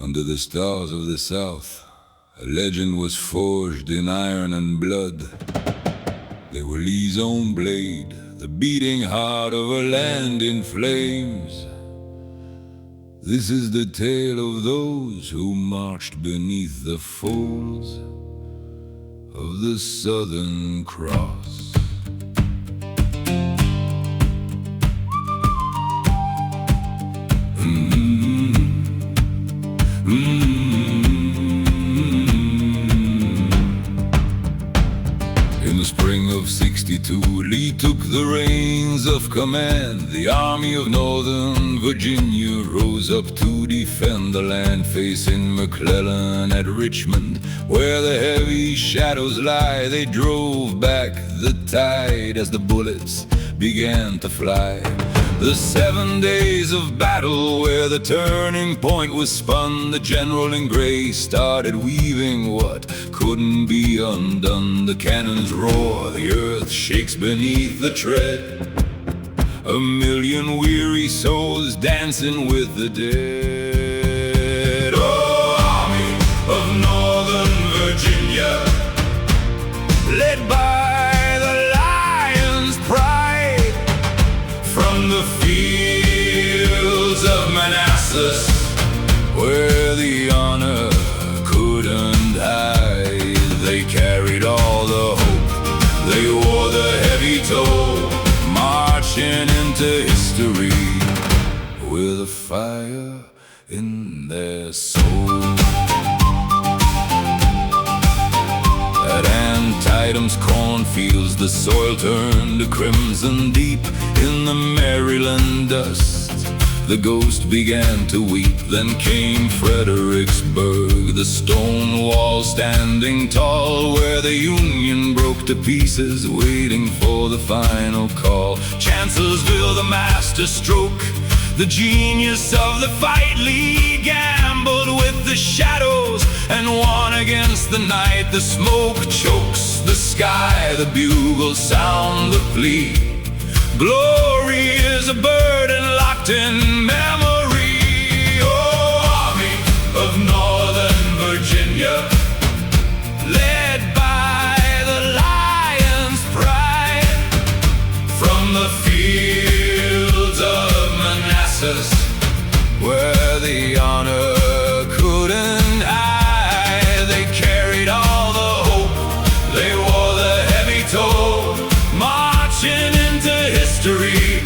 Under the stars of the South, a legend was forged in iron and blood. They were Lee's own blade, the beating heart of a land in flames. This is the tale of those who marched beneath the folds of the Southern Cross. In the spring of '62, Lee took the reins of command. The Army of Northern Virginia rose up to defend the land, facing McClellan at Richmond. Where the heavy shadows lie, they drove back the tide as the bullets began to fly. The 7 days of battle, where the turning point was spun, the general in gray started weaving what couldn't be undone. The cannons roar, the earth shakes beneath the tread, a million weary souls dancing with the dead. Oh, Army of Northern Virginia, led by the Lion's Pride, from the fields of Manassas, where the honor couldn't hide. They carried all the hope, they wore the heavy toll, marching into history with a fire in their soul. At Antietam's cornfields, the soil turned to crimson deep. In the Maryland dust, the ghost began to weep. Then came Fredericksburg, the stone wall standing tall, where the Union broke to pieces, waiting for the final call. Chancellorsville, the master stroke, the genius of the fight. Lee gambled with the shadows and won against the night. The smoke chokes the sky, the bugles sound the plea. Glory is a burden locked in memory. Oh, Army of Northern Virginia, led by the Lion's Pride, from the fields of Manassas, where the honor couldn't hide. They carried all the hope, they wore the heavy toll, marching into history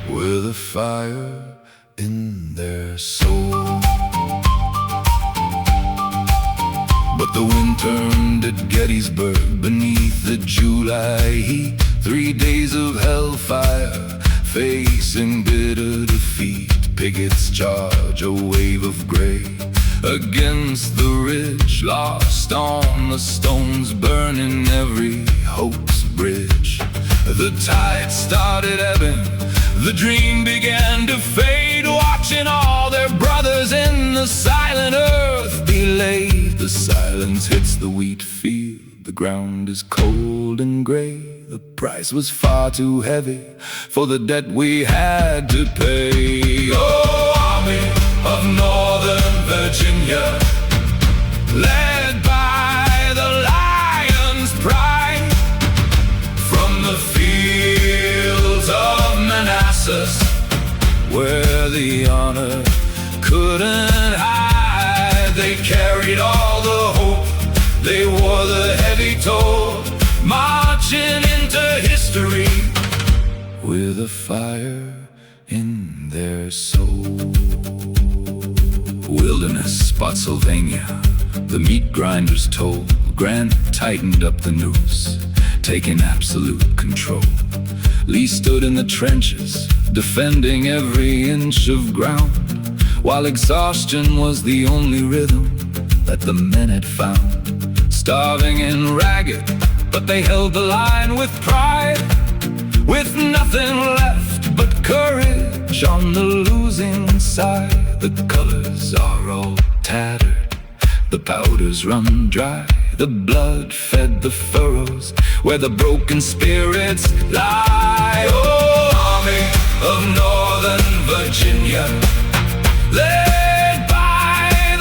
with a fire in their soul. But the wind turned at Gettysburg beneath the July heat. 3 days of hellfire, facing bitter defeat. Pickets charge, a wave of gray against the ridge, lost on the stones, burning every hope's bridge. The tide started ebbing, the dream began to fade, watching all their brothers in the silent earth be laid. The silence hits the wheat field, the ground is cold and gray. The price was far too heavy for the debt we had to pay. Oh, Army of Northern Virginia, led by the Lion's Pride, from the fields of Manassas, where the honor couldn't hide. They carried all the hope, they wore the heavy toll, marching into history with a fire in their soul. Wilderness, Spotsylvania, the meat grinders told. Grant tightened up the noose, taking absolute control. Lee stood in the trenches, defending every inch of ground, while exhaustion was the only rhythm that the men had found. Starving and ragged, but they held the line with pride, with nothing left but courage on the losing side. The colors are all tattered, the powders run dry, the blood fed the furrows where the broken spirits lie. Oh, Army of Northern Virginia, led by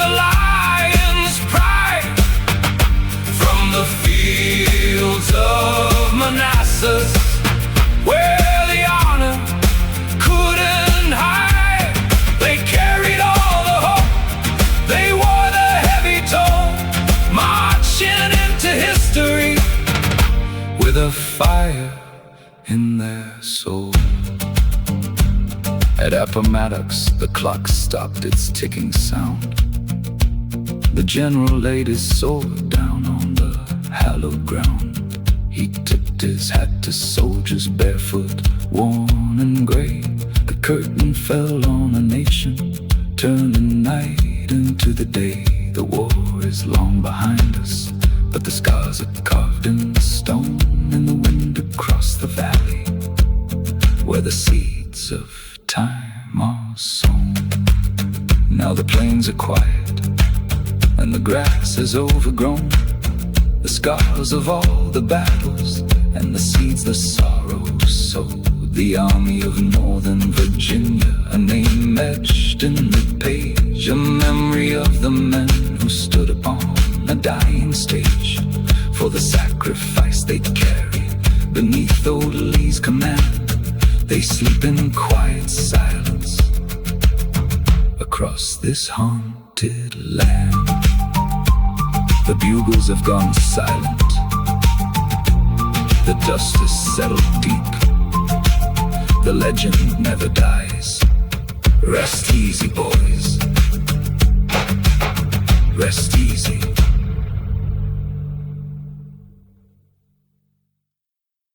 fire in their soul. At Appomattox, the clock stopped its ticking sound. The general laid his sword down on the hallowed ground. He tipped his hat to soldiers barefoot, worn and gray. The curtain fell on a nation, turning night into the day. The war is long behind us, but the scars are carved in the stone. In the wind across the valley, where the seeds of time are sown. Now the plains are quiet, and the grass is overgrown. The scars of all the battles, and the seeds the sorrows sowed. The Army of Northern Virginia, a name etched in the page, a memory of the men who stood upon a dying stage for the sacrifice they'd carry beneath old Lee's command. They sleep in quiet silence across this haunted land. The bugles have gone silent, the dust has settled deep. The legend never dies. Rest easy, boys. Rest easy.